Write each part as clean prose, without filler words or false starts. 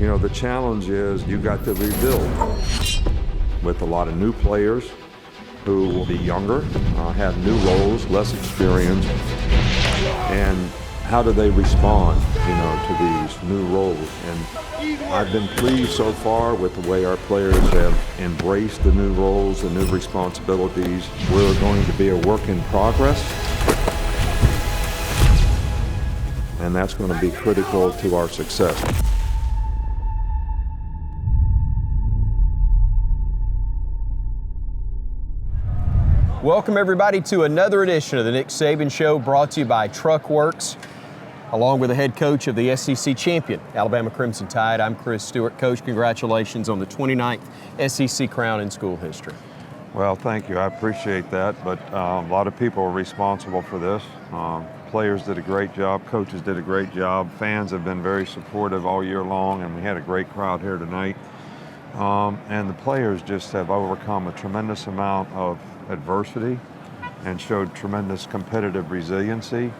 You know, the challenge is you got to rebuild with a lot of new players who will be younger, have new roles, less experience, and how do they respond, you know, to these new roles. And I've been pleased so far with the way our players have embraced the new roles, the new responsibilities. We're going to be a work in progress, and that's going to be critical to our success. Welcome everybody to another edition of the Nick Saban Show, brought to you by TruckWorks, along with the head coach of the SEC champion, Alabama Crimson Tide. I'm Chris Stewart. Coach, congratulations on the 29th SEC crown in school history. Well, thank you. I appreciate that, but a lot of people are responsible for this. Players did a great job, coaches did a great job, fans have been very supportive all year long, and we had a great crowd here tonight. And the players just have overcome a tremendous amount of adversity and showed tremendous competitive resiliency.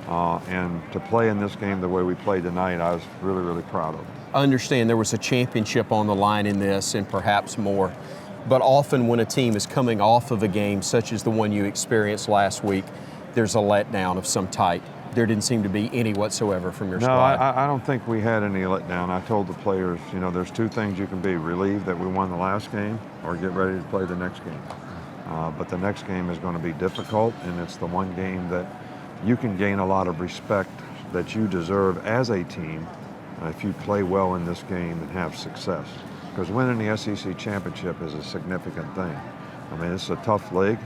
And to play in this game the way we played tonight, I was really, really proud of. I understand there was a championship on the line in this and perhaps more, but often when a team is coming off of a game such as the one you experienced last week, there's a letdown of some type. There didn't seem to be any whatsoever from your squad. No, I don't think we had any letdown. I told the players, you know, there's two things you can be: relieved that we won the last game or get ready to play the next game. But the next game is going to be difficult, and it's the one game that you can gain a lot of respect that you deserve as a team if you play well in this game and have success. Because winning the SEC championship is a significant thing. I mean, it's a tough league.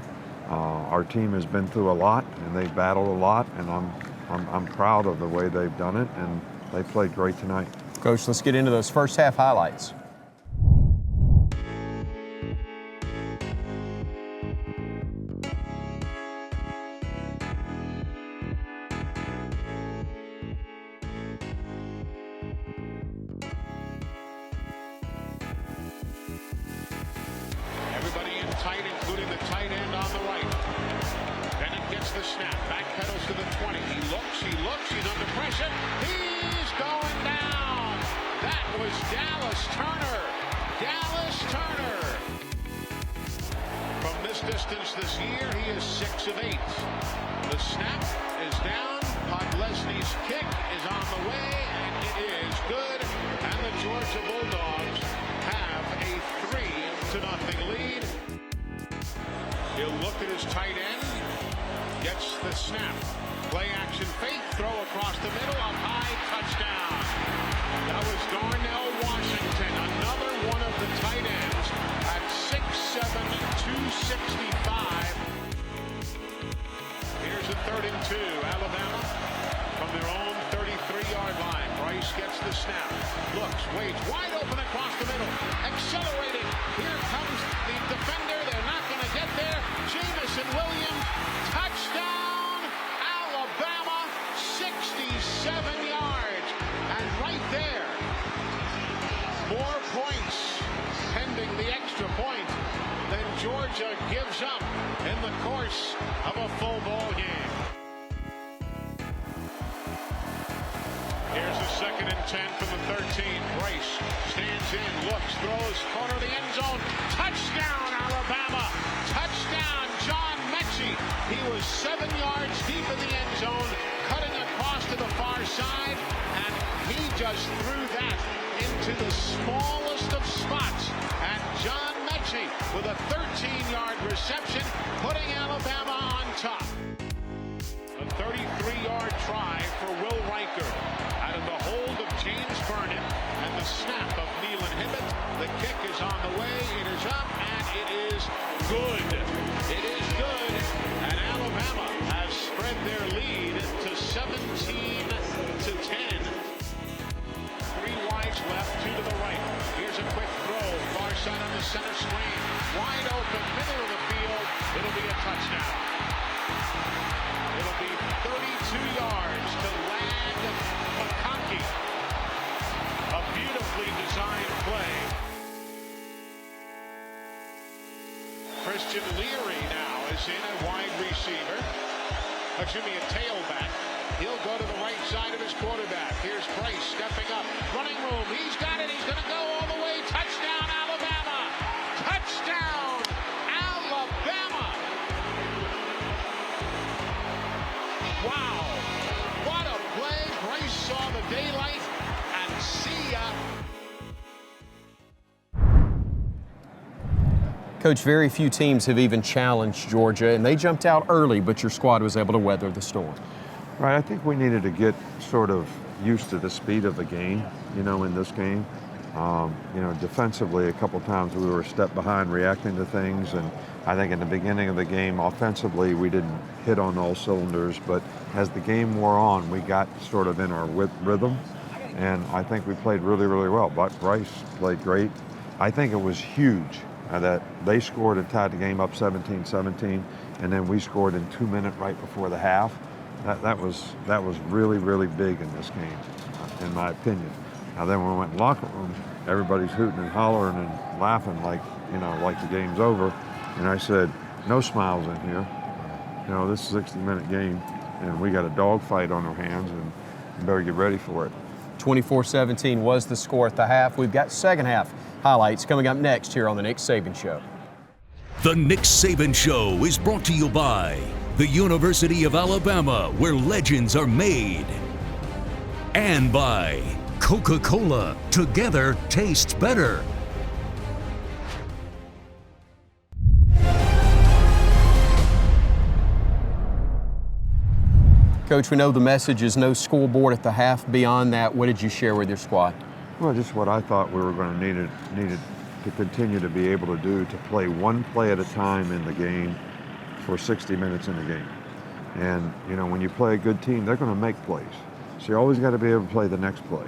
Our team has been through a lot, and they've battled a lot, and I'm proud of the way they've done it, and they played great tonight. Coach, let's get into those first half highlights. Everybody in tight, including the tight end on the right. Bennett gets the snap, backpedals to the 20. He looks, he's under pressure. He's going down. That was Dallas Turner. Dallas Turner. From this distance this year, he is 6 of 8. The snap is down. Podlesny's kick is on the way, and it is good. And the Georgia Bulldogs have a 3-0 lead. He'll look at his tight end, gets the snap. Play action fake, throw across the middle, up high, touchdown. That was Darnell Washington, another one of the tight ends at 6'7", 265. Here's a 3rd and 2, Alabama from their own 33-yard line. Bryce gets the snap, looks, waits, wide open across the middle, accelerating. Here comes the defender. They're not going to get there. Jamison Williams, touchdown, Alabama, 67 yards. And right there, more points pending the extra point than Georgia gives up in the course of a full ball game. Here's a 2nd and 10 from the 13. Bryce stands in, looks, throws, corner of the end zone. Touchdown, Alabama. Touchdown, John Mechie. He was 7 yards deep in the end zone, cutting across to the far side, and he just threw that into the smallest of spots. And John Mechie with a 13-yard reception, putting Alabama on top. A 33-yard try for Will Riker out of the hold of James Vernon, and the snap of Nealon Hibbett. The kick is on the way, it is up, and it is good. It is good, and Alabama has spread their lead to 17-10. 3 wides left, 2 to the right. Here's a quick throw, far side on the center screen, wide open, middle of the field. It'll be a touchdown. It'll be 32 yards to land McConkey. A beautifully designed play. Christian Leary now is in a wide receiver. A tailback. He'll go to the right side of his quarterback. Here's Price stepping up. Running room. He's got it. fight, and see ya. Coach, very few teams have even challenged Georgia, and they jumped out early, but your squad was able to weather the storm. Right, I think we needed to get sort of used to the speed of the game, in this game. Defensively, a couple times we were a step behind reacting to things, and I think in the beginning of the game, offensively, we didn't hit on all cylinders, but as the game wore on, we got sort of in our rhythm, and I think we played really, really well. But Bryce played great. I think it was huge that they scored and tied the game up 17-17, and then we scored in 2 minutes right before the half. That was really, really big in this game, in my opinion. Now then when we went in the locker room, everybody's hooting and hollering and laughing like the game's over. And I said, no smiles in here. This is a 60-minute game, and we got a dogfight on our hands, and we better get ready for it. 24-17 was the score at the half. We've got second half highlights coming up next here on the Nick Saban Show. The Nick Saban Show is brought to you by the University of Alabama, where legends are made, and by Coca-Cola. Together tastes better. Coach, we know the message is no scoreboard at the half. Beyond that, what did you share with your squad? Well, just what I thought we were going to needed to continue to be able to do, to play one play at a time in the game for 60 minutes in the game. And, when you play a good team, they're going to make plays. So you always got to be able to play the next play.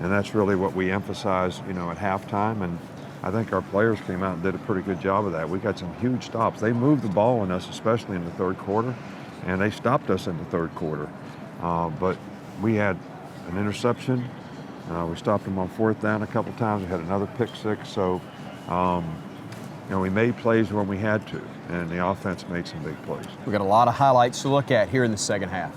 And that's really what we emphasize, at halftime. And I think our players came out and did a pretty good job of that. We got some huge stops. They moved the ball on us, especially in the third quarter, and they stopped us in the third quarter. But we had an interception. We stopped them on fourth down a couple times. We had another pick six. So, we made plays when we had to, and the offense made some big plays. We've got a lot of highlights to look at here in the second half.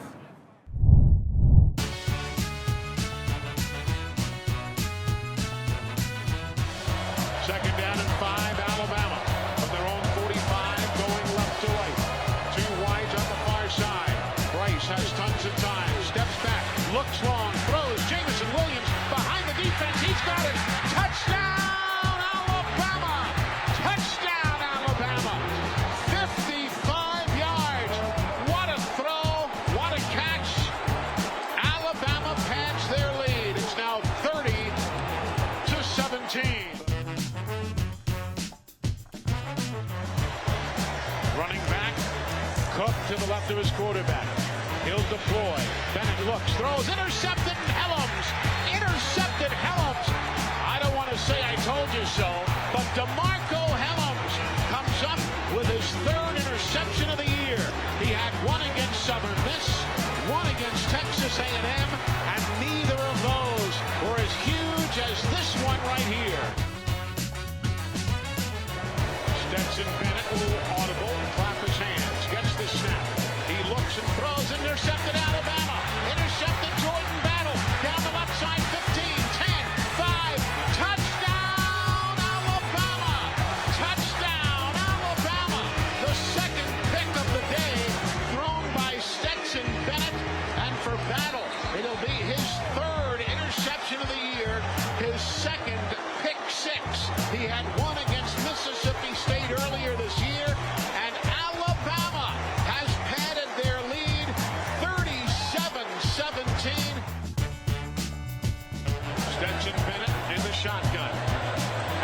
Second down and 5, Alabama. From their own 45, going left to right. Two wides on the far side. Bryce has tons of time. Steps back, looks long, throws. Jamison Williams behind the defense. He's got it. Touchdown, Alabama! Touchdown, Alabama! 55 yards. What a throw. What a catch. Alabama pads their lead. It's now 30-17. Running back, Cook to the left of his quarterback. He'll deploy. Bennett looks, throws, intercepted, Helms. Intercepted, Helms. I don't want to say I told you so, but DeMarco Helms comes up with his third interception of the year. He had one against Southern Miss, one against Texas A&M, and neither of those were as huge as this one right here. Stetson Bennett, a little audible, clap his hands, gets the snap. He looks and throws, intercepted Alabama. Intercepted Jordan Battle, down the left side, 15, 10, 5, touchdown Alabama! Touchdown Alabama! The second pick of the day, thrown by Stetson Bennett, and for Battle, it'll be his third interception of the year, his second pick six. He had one against Mississippi State earlier this year, and Alabama has padded their lead 37-17. Stetson Bennett in the shotgun.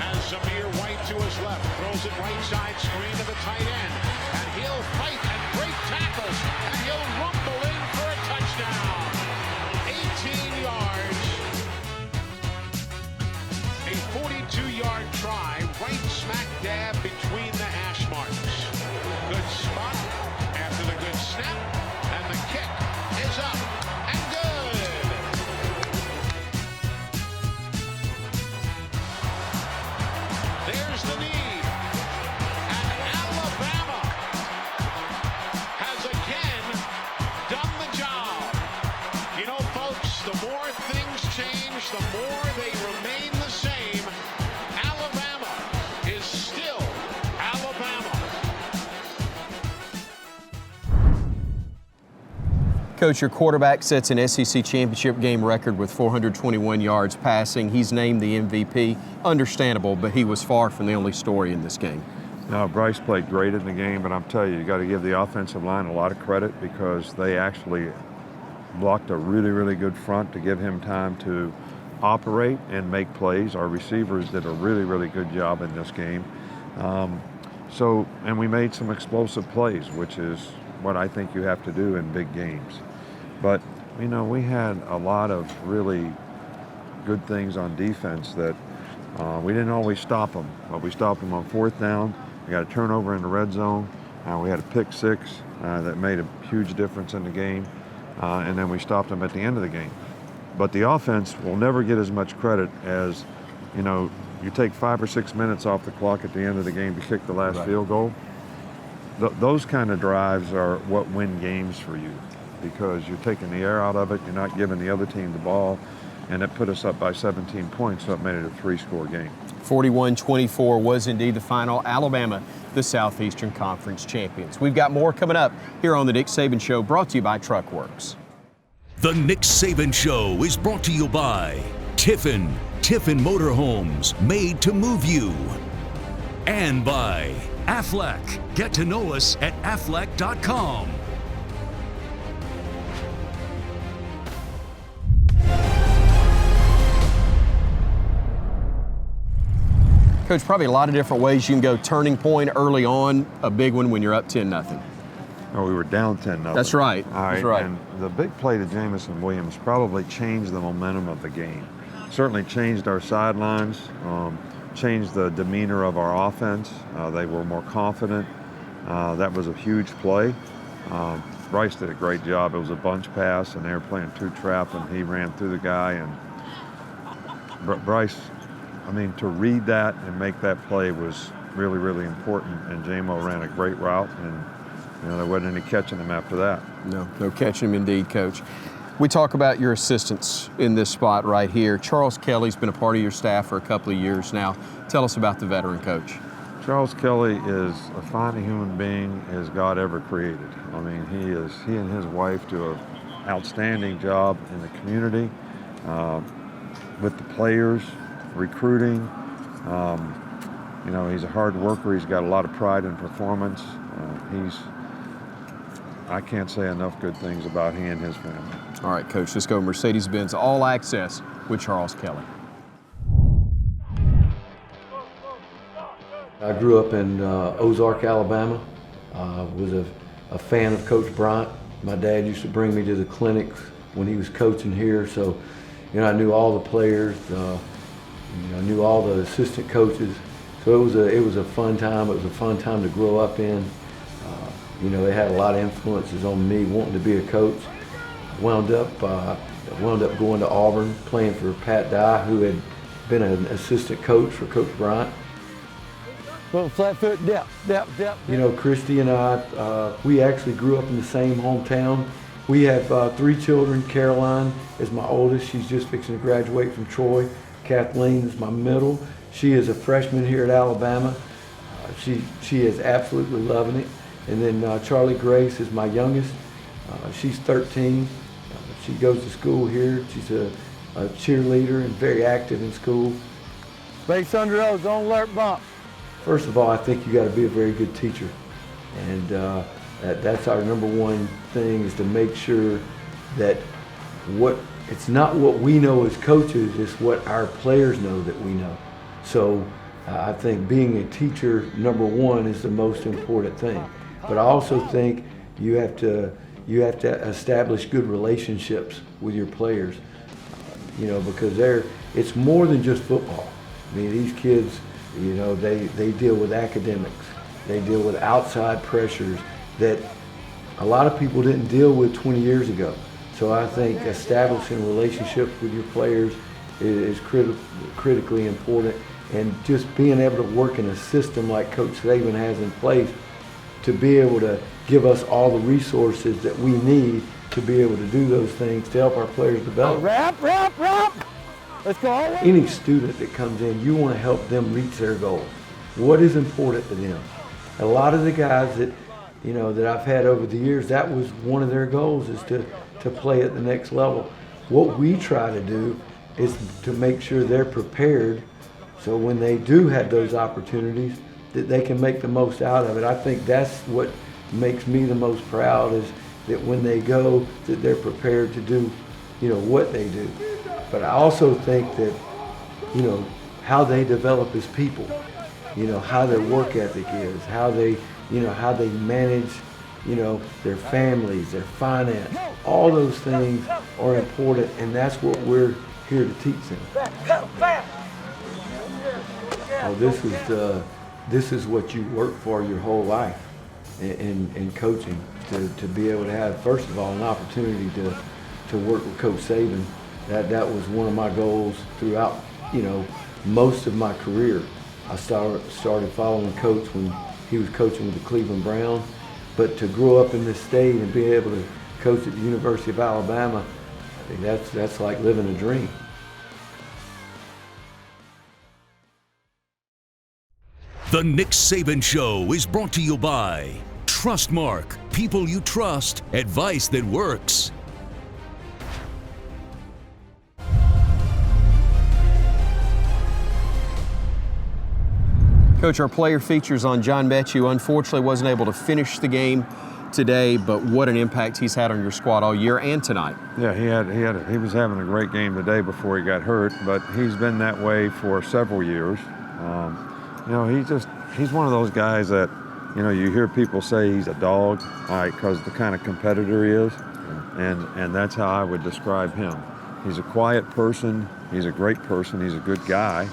Has Zamir White to his left. Throws it right side, screen to the tight end. And he'll fight and break tackles, and he'll rumble in for a touchdown. 18 yards. A 42-yard try, right smack dab between the hash marks. Good spot after the good snap, and the kick is up and good. There's the need, and Alabama has again done the job. Folks, the more things change, the more they remain the same. Alabama is still Alabama. Coach, your quarterback sets an SEC championship game record with 421 yards passing. He's named the MVP. Understandable, but he was far from the only story in this game. No, Bryce played great in the game, but I'm telling you, you got to give the offensive line a lot of credit because they actually blocked a really, really good front to give him time to operate and make plays. Our receivers did a really, really good job in this game. And we made some explosive plays, which is what I think you have to do in big games. But, you know, we had a lot of really good things on defense that we didn't always stop them, but we stopped them on fourth down. We got a turnover in the red zone. We had a pick six that made a huge difference in the game. And then we stopped them at the end of the game. But the offense will never get as much credit as, you know, you take 5 or 6 minutes off the clock at the end of the game to kick the last field goal. Those kind of drives are what win games for you because you're taking the air out of it, you're not giving the other team the ball, and it put us up by 17 points, so it made it a 3-score game. 41-24 was indeed the final. Alabama, the Southeastern Conference champions. We've got more coming up here on the Nick Saban Show, brought to you by Truckworks. The Nick Saban Show is brought to you by Tiffin Motorhomes, made to move you. And by Aflac. Get to know us at aflac.com. Coach, probably a lot of different ways you can go. Turning point early on, a big one when you're up 10-0. Oh, we were down 10-0. That's right. All right. That's right. And the big play to Jamison Williams probably changed the momentum of the game. Certainly changed our sidelines, changed the demeanor of our offense. They were more confident. That was a huge play. Bryce did a great job. It was a bunch pass, and they were playing two trap, and he ran through the guy. And Bryce, I mean, to read that and make that play was really, really important. And J-Mo ran a great route, and you know, there wasn't any catching him after that. No catching him indeed, Coach. We talk about your assistants in this spot right here. Charles Kelly's been a part of your staff for a couple of years now. Tell us about the veteran coach. Charles Kelly is a fine human being as God ever created. I mean, he and his wife do an outstanding job in the community, with the players, recruiting. You know, he's a hard worker. He's got a lot of pride in performance. I can't say enough good things about he and his family. All right, Coach, let's go Mercedes-Benz All Access with Charles Kelly. I grew up in Ozark, Alabama. Was a fan of Coach Bryant. My dad used to bring me to the clinics when he was coaching here, so you know, I knew all the players. I knew all the assistant coaches. So it was a fun time. It was a fun time to grow up in. You know, they had a lot of influences on me wanting to be a coach. Wound up going to Auburn, playing for Pat Dye, who had been an assistant coach for Coach Bryant. Well, flat foot, depth. You know, Christy and I, we actually grew up in the same hometown. We have 3 children. Caroline is my oldest. She's just fixing to graduate from Troy. Kathleen is my middle. She is a freshman here at Alabama. She is absolutely loving it. And then Charlie Grace is my youngest. She's 13. She goes to school here. She's a cheerleader and very active in school. Base under those, don't alert bump. First of all, I think you got to be a very good teacher. And that's our number one thing, is to make sure that it's not what we know as coaches, it's what our players know that we know. So I think being a teacher, number one, is the most important thing. But I also think you have to establish good relationships with your players, you know, because it's more than just football. I mean, these kids, you know, they deal with academics, they deal with outside pressures that a lot of people didn't deal with 20 years ago. So I think establishing relationships with your players is critically important, and just being able to work in a system like Coach Saban has in place to be able to give us all the resources that we need to be able to do those things to help our players develop. Wrap. Let's go. Any student that comes in, you want to help them reach their goals. What is important to them? A lot of the guys that, you know, that I've had over the years, that was one of their goals, is to to play at the next level. What we try to do is to make sure they're prepared so when they do have those opportunities that they can make the most out of it. I think that's what makes me the most proud, is that when they go, that they're prepared to do, what they do. But I also think that, how they develop as people, how their work ethic is, how they manage, their families, their finance. All those things are important, and that's what we're here to teach them. Oh, this is what you work for your whole life in coaching, to be able to have, first of all, an opportunity to work with Coach Saban. That was one of my goals throughout, most of my career. I started following Coach when he was coaching with the Cleveland Browns, but to grow up in this state and be able to coach at the University of Alabama, I think that's like living a dream. The Nick Saban Show is brought to you by Trustmark. People you trust, advice that works. Coach, our player features on John Mechie, who unfortunately wasn't able to finish the game today, but what an impact he's had on your squad all year and tonight. Yeah, he was having a great game today before he got hurt, but he's been that way for several years. He's one of those guys that, you hear people say he's a dog, because the kind of competitor he is, and that's how I would describe him. He's a quiet person, he's a great person, he's a good guy,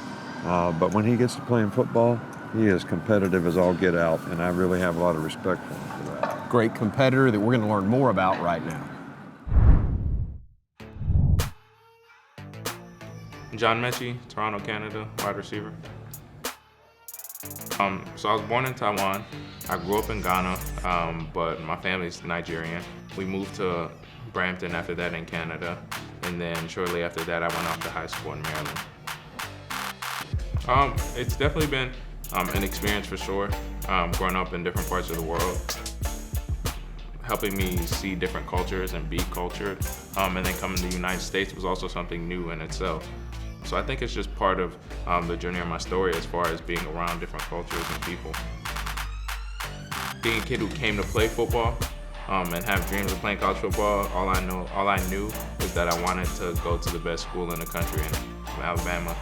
but when he gets to playing football, he is competitive as all get out, and I really have a lot of respect for him for that. Great competitor that we're going to learn more about right now. John Mechie, Toronto, Canada, wide receiver. So I was born in Taiwan. I grew up in Ghana, but my family's Nigerian. We moved to Brampton after that in Canada, and then shortly after that I went off to high school in Maryland. It's definitely been an experience for sure, growing up in different parts of the world, helping me see different cultures and be cultured, and then coming to the United States was also something new in itself. So I think it's just part of the journey of my story as far as being around different cultures and people. Being a kid who came to play football and have dreams of playing college football, all I knew was that I wanted to go to the best school in the country, and Alabama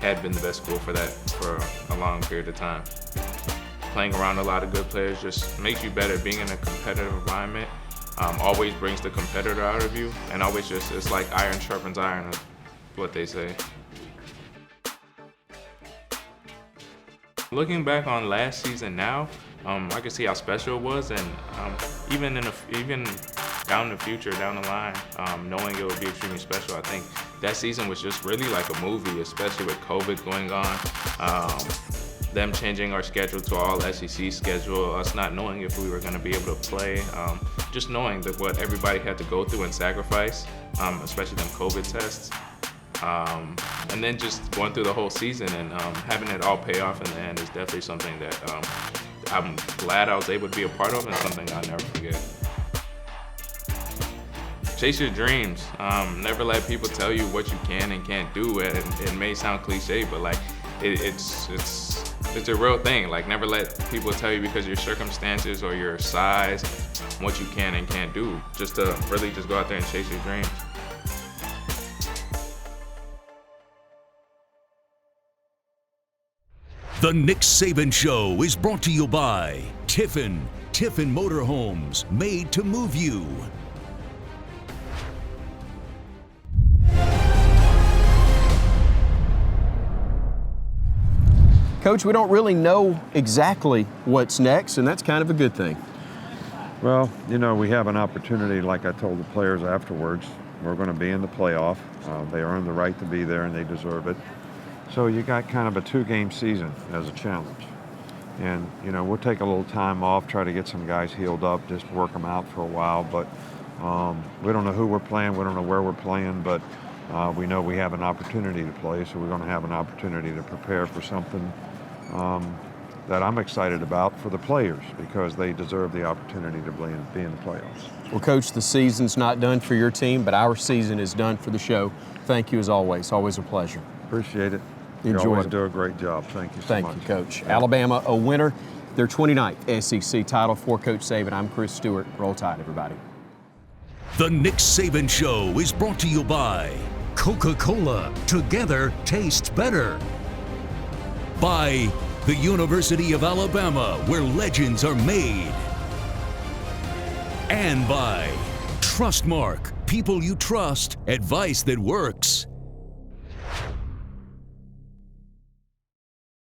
had been the best school for that for a long period of time. Playing around a lot of good players just makes you better. Being in a competitive environment always brings the competitor out of you, and always it's like iron sharpens iron, is what they say. Looking back on last season now, I can see how special it was, and even down the future, down the line, knowing it would be extremely special. I think that season was just really like a movie, especially with COVID going on, them changing our schedule to all SEC schedule, us not knowing if we were going to be able to play, just knowing that what everybody had to go through and sacrifice, especially them COVID tests. And then just going through the whole season and having it all pay off in the end is definitely something that I'm glad I was able to be a part of, and something I'll never forget. Chase your dreams. Never let people tell you what you can and can't do. And it may sound cliche, but like it's a real thing. Like, never let people tell you because of your circumstances or your size what you can and can't do. Just to really just go out there and chase your dreams. The Nick Saban Show is brought to you by Tiffin Motorhomes, made to move you. Coach, we don't really know exactly what's next, and that's kind of a good thing. Well, we have an opportunity, like I told the players afterwards. We're going to be in the playoff. They earned the right to be there, and they deserve it. So you got kind of a 2-game season as a challenge. And, we'll take a little time off, try to get some guys healed up, just work them out for a while. But we don't know who we're playing, we don't know where we're playing, but we know we have an opportunity to play, so we're going to have an opportunity to prepare for something that I'm excited about for the players because they deserve the opportunity to be in the playoffs. Well, Coach, the season's not done for your team, but our season is done for the show. Thank you as always. Always a pleasure. Appreciate it. You Enjoy always it. do a great job. Thank you so Thank much. you, Coach. Alabama a winner, their 29th SEC title. For Coach Saban, I'm Chris Stewart. Roll Tide, everybody. The Nick Saban Show is brought to you by Coca-Cola. Together tastes better. By the University of Alabama, where legends are made. And by Trustmark. People you trust, advice that works.